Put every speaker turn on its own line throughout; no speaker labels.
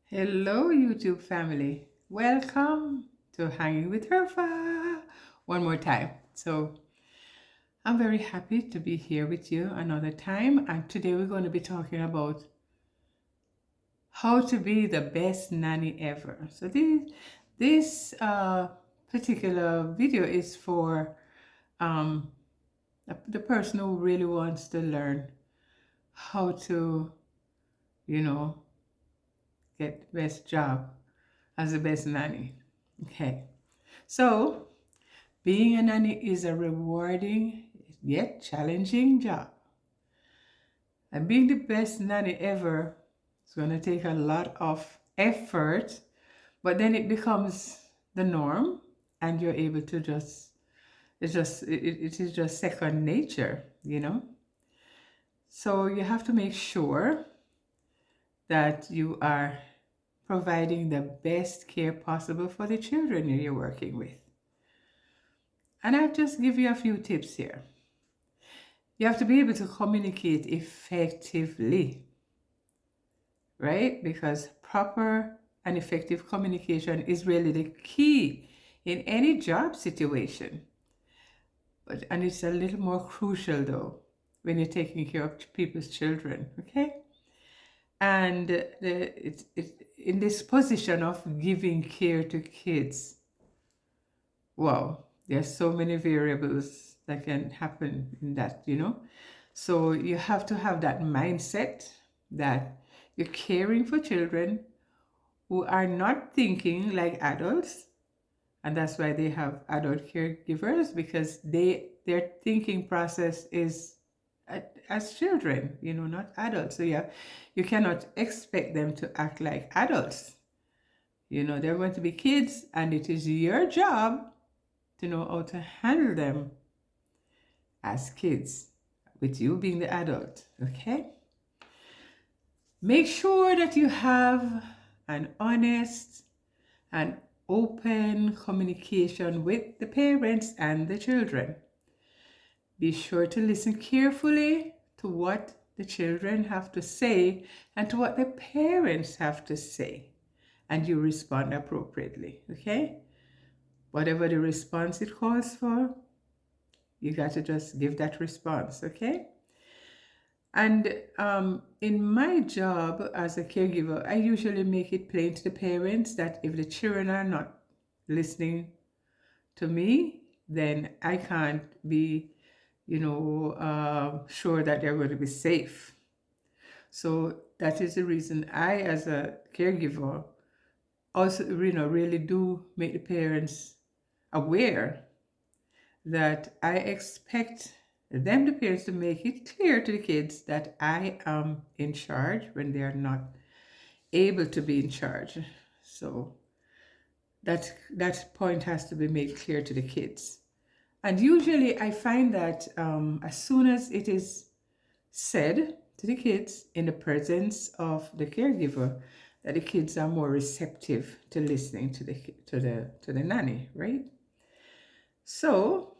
Hello, YouTube family. Welcome to Hanging with Herfa one more time. I'm very happy to be here with you another time. And today we're going to be talking about how to be the best nanny ever. So, this particular video is for um, the person who really wants to learn how to, you know, get the best job as the best nanny. Okay. So, being a nanny is a rewarding yet challenging job. And being the best nanny ever is going to take a lot of effort, but then it becomes the norm and you're able to it is just second nature. So you have to make sure that you are providing the best care possible for the children you're working with. And I'll just give you a few tips here. You have to be able to communicate effectively, right? Because proper and effective communication is really the key in any job situation. And it's a little more crucial though when you're taking care of people's children, okay? And in this position of giving care to kids, wow, there's so many variables that can happen in that. So you have to have that mindset that you're caring for children who are not thinking like adults. And that's why they have adult caregivers, because their thinking process is as children, not adults. So yeah, you cannot expect them to act like adults. They're going to be kids, and it is your job to know how to handle them as kids, with you being the adult, okay? Make sure that you have an honest and open communication with the parents and the children. Be sure to listen carefully to what the children have to say and to what the parents have to say, and you respond appropriately, okay? Whatever the response it calls for, you got to just give that response, okay? And in my job as a caregiver, I usually make it plain to the parents that if the children are not listening to me, then I can't be, sure that they're going to be safe. So that is the reason I, as a caregiver, also, really do make the parents aware that I expect them, the parents, to make it clear to the kids that I am in charge when they are not able to be in charge. So that point has to be made clear to the kids. And usually I find that as soon as it is said to the kids in the presence of the caregiver, that the kids are more receptive to listening to the nanny, right? So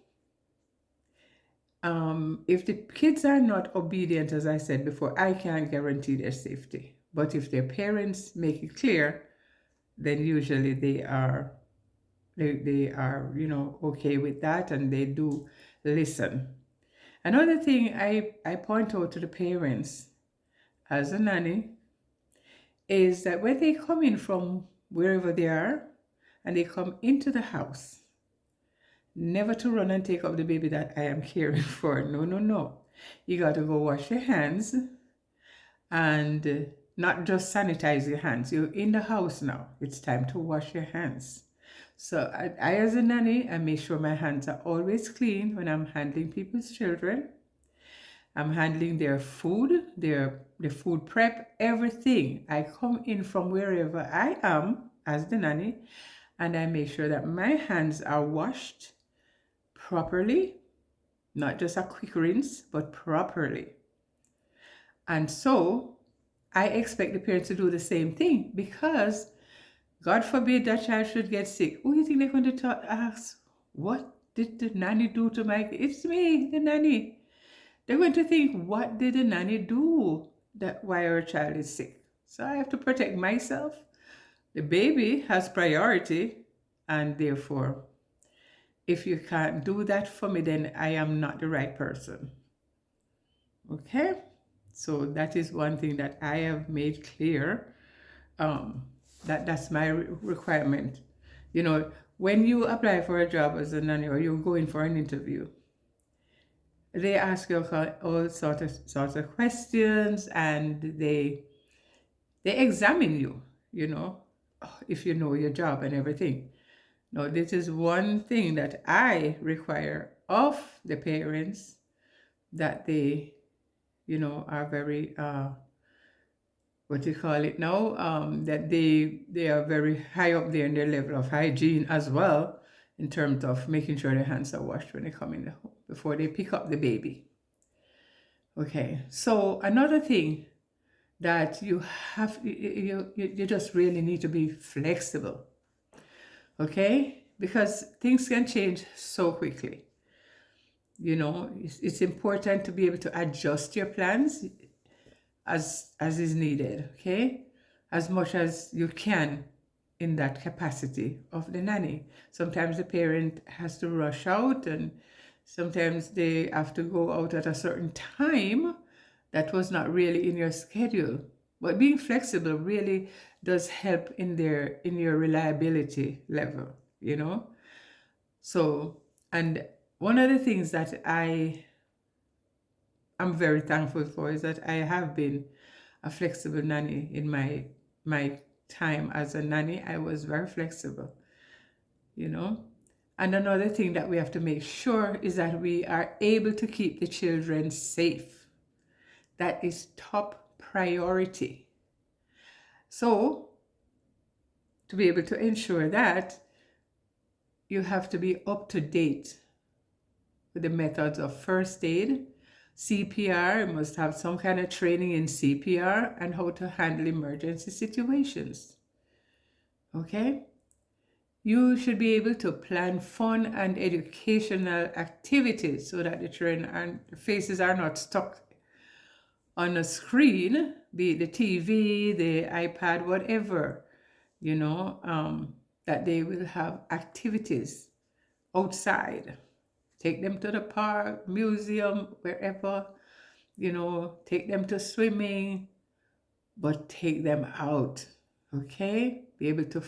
if the kids are not obedient, as I said before, I can't guarantee their safety. But if their parents make it clear, then usually they are okay with that, and they do listen. Another thing I point out to the parents as a nanny is that when they come in from wherever they are and they come into the house, never to run and take up the baby that I am caring for. No, no, no. You got to go wash your hands, and not just sanitize your hands. You're in the house now. It's time to wash your hands. So I as a nanny, I make sure my hands are always clean when I'm handling people's children. I'm handling their food, the food prep, everything. I come in from wherever I am as the nanny, and I make sure that my hands are washed properly, not just a quick rinse, but properly. And so I expect the parents to do the same thing, because God forbid that child should get sick. Who do you think they're going to ask? What did the nanny do to my? It's me, the nanny. They're going to think, what did the nanny do that why our child is sick? So I have to protect myself The baby has priority, and therefore, if you can't do that for me, then I am not the right person. Okay? So that is one thing that I have made clear. Um, that's my requirement. You know, when you apply for a job as a nanny or you're going for an interview, they ask you all sorts of questions, and they examine you, you know, if you know your job and everything. Now, this is one thing that I require of the parents, that they, are very, what do you call it now? That they are very high up there in their level of hygiene as well, in terms of making sure their hands are washed when they come in the home before they pick up the baby. Okay, so another thing that you just really need to be flexible. Okay, because things can change so quickly. It's important to be able to adjust your plans as is needed. Okay, as much as you can in that capacity of the nanny. Sometimes the parent has to rush out, and sometimes they have to go out at a certain time that was not really in your schedule. But being flexible really does help in your reliability level, you know? So, and one of the things that am very thankful for is that I have been a flexible nanny in my time as a nanny. I was very flexible, you know? And another thing that we have to make sure is that we are able to keep the children safe. That is top priority. So, to be able to ensure that, you have to be up to date with the methods of first aid, CPR. You must have some kind of training in CPR and how to handle emergency situations. Okay? You should be able to plan fun and educational activities so that the children and faces are not stuck on a screen, be it the TV, the iPad, whatever, that they will have activities outside. Take them to the park, museum, wherever, take them to swimming, but take them out, okay? Be able to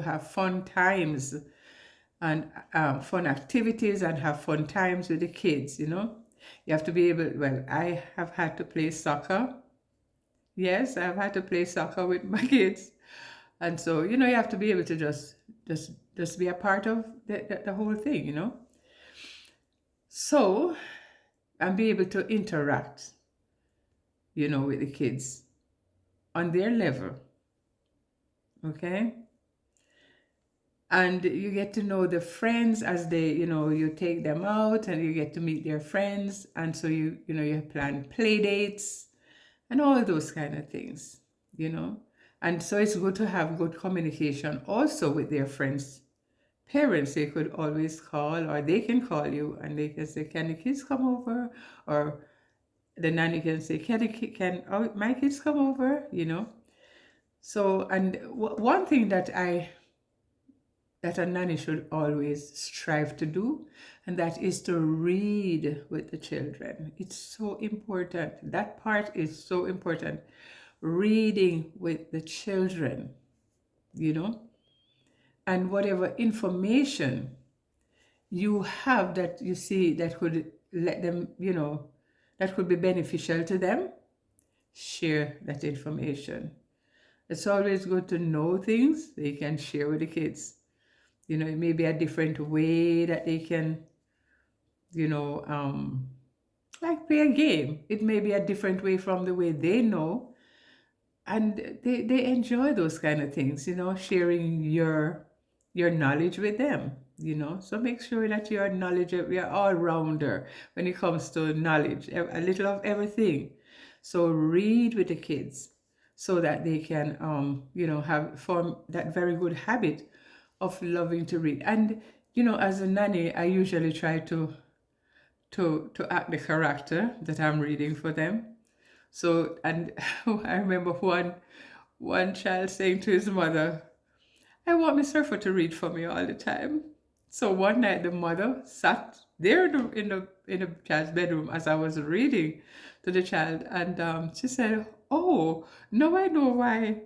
have fun times and fun activities and have fun times with the kids, You have to be able, well, I have had to play soccer. Yes, I've had to play soccer with my kids. And so, you have to be able to just be a part of the whole thing, So, and be able to interact, with the kids on their level, okay? And you get to know the friends as they, you take them out and you get to meet their friends. And so you plan play dates and all those kind of things, And so it's good to have good communication also with their friends. Parents, they could always call, or they can call you and they can say, can the kids come over? Or the nanny can say, can my kids come over? So, and one thing that a nanny should always strive to do, and that is to read with the children. It's so important. That part is so important. Reading with the children, and whatever information you have that you see that could let them, that could be beneficial to them, share that information. It's always good to know things they can share with the kids. It may be a different way that they can, like play a game. It may be a different way from the way they know. And they enjoy those kind of things, sharing your knowledge with them, So make sure that you're you're all rounder when it comes to knowledge, a little of everything. So read with the kids so that they can, form that very good habit of loving to read. And as a nanny, I usually try to act the character that I'm reading for them. So, and I remember one child saying to his mother, I want my surfer to read for me all the time. So one night the mother sat there in the child's bedroom as I was reading to the child, and she said, "Oh, now I know why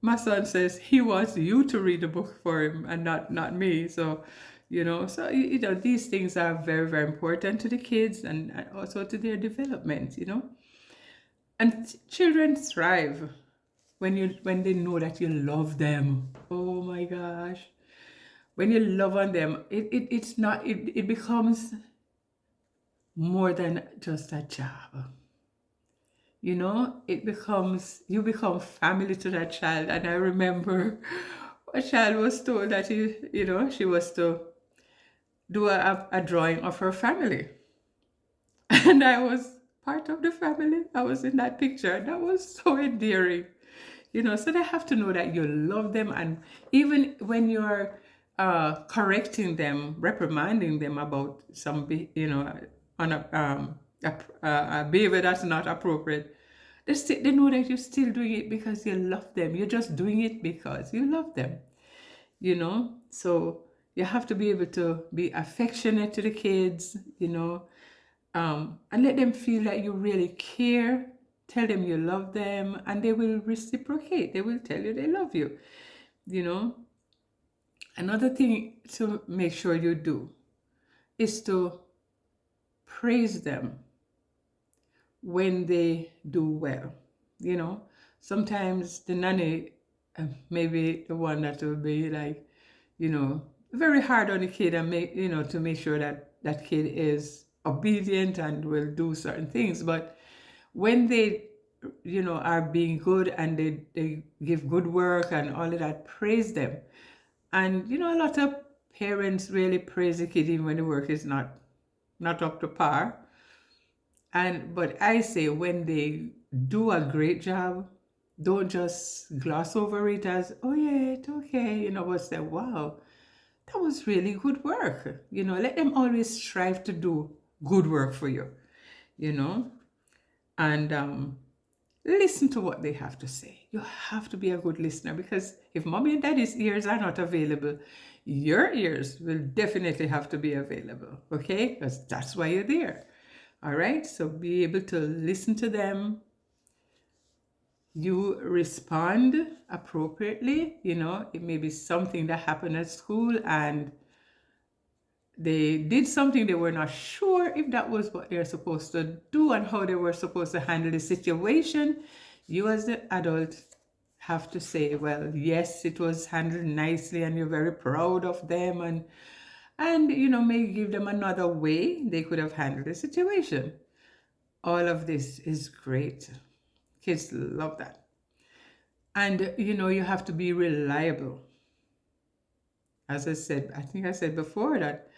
my son says he wants you to read the book for him and not me." So, these things are very very important to the kids and also to their development. And children thrive when they know that you love them. Oh my gosh. When you love on them, it's not it becomes more than just a job. It becomes you become family to that child. And I remember a child was told that she was to do a drawing of her family. And I was part of the family. I was in that picture. That was so endearing. So they have to know that you love them. And even when you're correcting them, reprimanding them about some, on a behavior that's not appropriate, they know that you're still doing it because you love them. You're just doing it because you love them, So you have to be able to be affectionate to the kids, and let them feel that you really care. Tell them you love them, and they will reciprocate. They will tell you they love you. You know, Another thing to make sure you do is to praise them when they do well. You know, Sometimes the nanny may be the one that will be like, very hard on the kid and to make sure that that kid is obedient and will do certain things. But when they, are being good and they give good work and all of that, praise them. And, a lot of parents really praise the kid even when the work is not up to par. But I say when they do a great job, don't just gloss over it as, oh yeah, it's okay, but say, wow, that was really good work. Let them always strive to do good work for you, you know, and listen to what they have to say. You have to be a good listener, because if mommy and daddy's ears are not available, your ears will definitely have to be available, okay? Because that's why you're there. All right, so be able to listen to them. You respond appropriately. It may be something that happened at school and they did something they were not sure if that was what they're supposed to do and how they were supposed to handle the situation. You as the adult have to say, well, yes, it was handled nicely and you're very proud of them, and may give them another way they could have handled the situation. All of this is great. Kids love that. And you have to be reliable. As I think I said before, that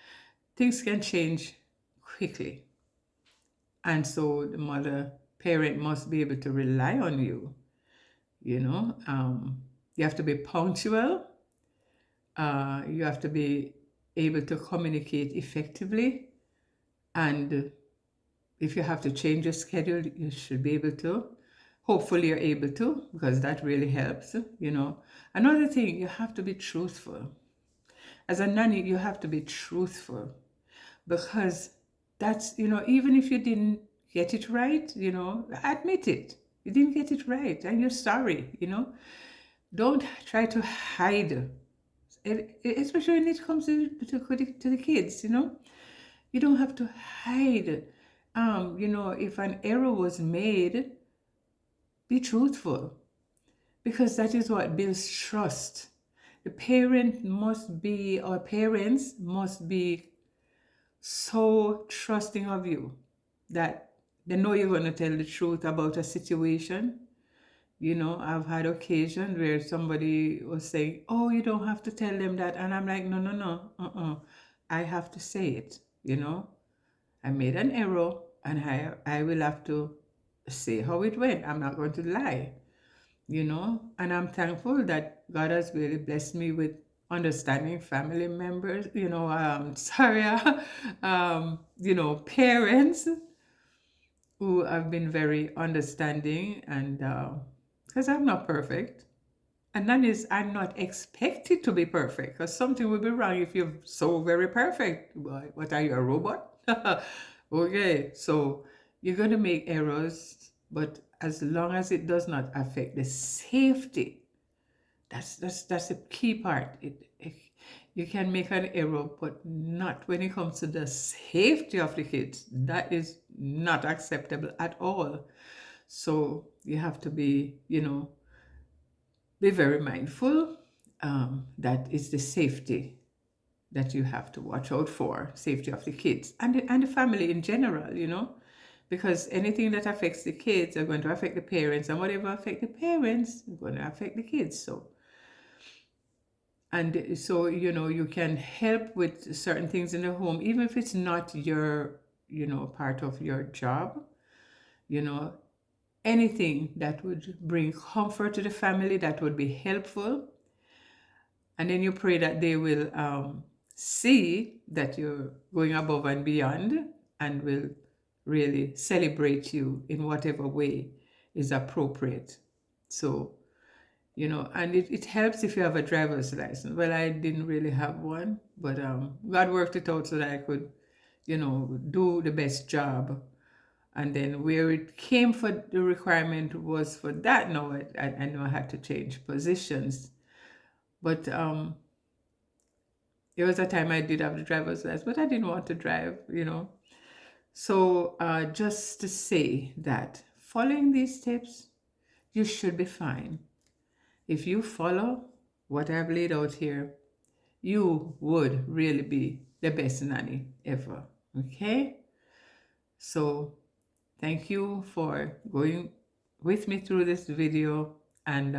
things can change quickly. And so the parent must be able to rely on you. You have to be punctual. You have to be able to communicate effectively. And if you have to change your schedule, you should be able to. Hopefully you're able to, because that really helps. Another thing, you have to be truthful. As a nanny, you have to be truthful, because that's, even if you didn't get it right, admit it. You didn't get it right and you're sorry. Don't try to hide it, especially when it comes to the kids. You don't have to hide. If an error was made, be truthful, because that is what builds trust. The parent must be, or parents must be, so trusting of you that they know you're going to tell the truth about a situation. I've had occasions where somebody was saying, oh, you don't have to tell them that. And I'm like, no, no, no, I have to say it. I made an error and I will have to say how it went. I'm not going to lie. And I'm thankful that God has really blessed me with understanding family members, sorry, parents who have been very understanding, and because I'm not perfect. And nannies are not expected to be perfect because something will be wrong if you're so very perfect. What are you, a robot? Okay, so you're going to make errors, but as long as it does not affect the safety, that's the key part. You can make an error, but not when it comes to the safety of the kids. That is not acceptable at all. So you have to be very mindful. That is the safety that you have to watch out for, safety of the kids and the family in general, because anything that affects the kids are going to affect the parents, and whatever affect the parents is going to affect the kids. So you can help with certain things in the home, even if it's not your part of your job. you know Anything that would bring comfort to the family, that would be helpful. And then you pray that they will see that you're going above and beyond, and will really celebrate you in whatever way is appropriate. So, and it helps if you have a driver's license. Well, I didn't really have one, but God worked it out so that I could, do the best job. And then where it came for the requirement was for that. Now I know I had to change positions. But there was a time I did have the driver's license, but I didn't want to drive. So just to say that following these tips, you should be fine. If you follow what I've laid out here, you would really be the best nanny ever. Okay? So thank you for going with me through this video, and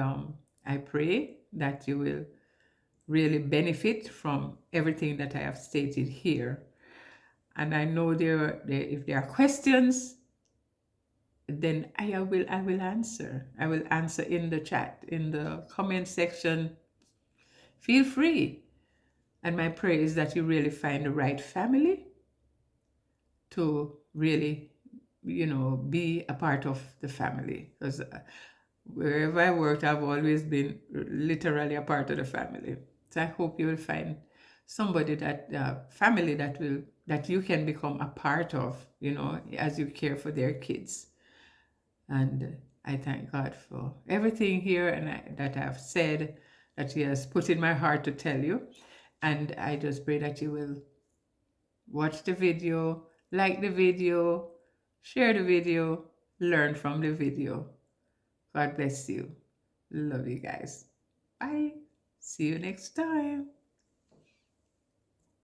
I pray that you will really benefit from everything that I have stated here. And I know if there are questions, then I will answer. I will answer in the chat, in the comment section. Feel free. And my prayer is that you really find the right family to really, be a part of the family. Because wherever I worked, I've always been literally a part of the family. So I hope you will find somebody family that you can become a part of, as you care for their kids. And I thank God for everything here that I've said, that He has put in my heart to tell you. And I just pray that you will watch the video, like the video, share the video, learn from the video. God bless you. Love you guys. Bye. See you next time.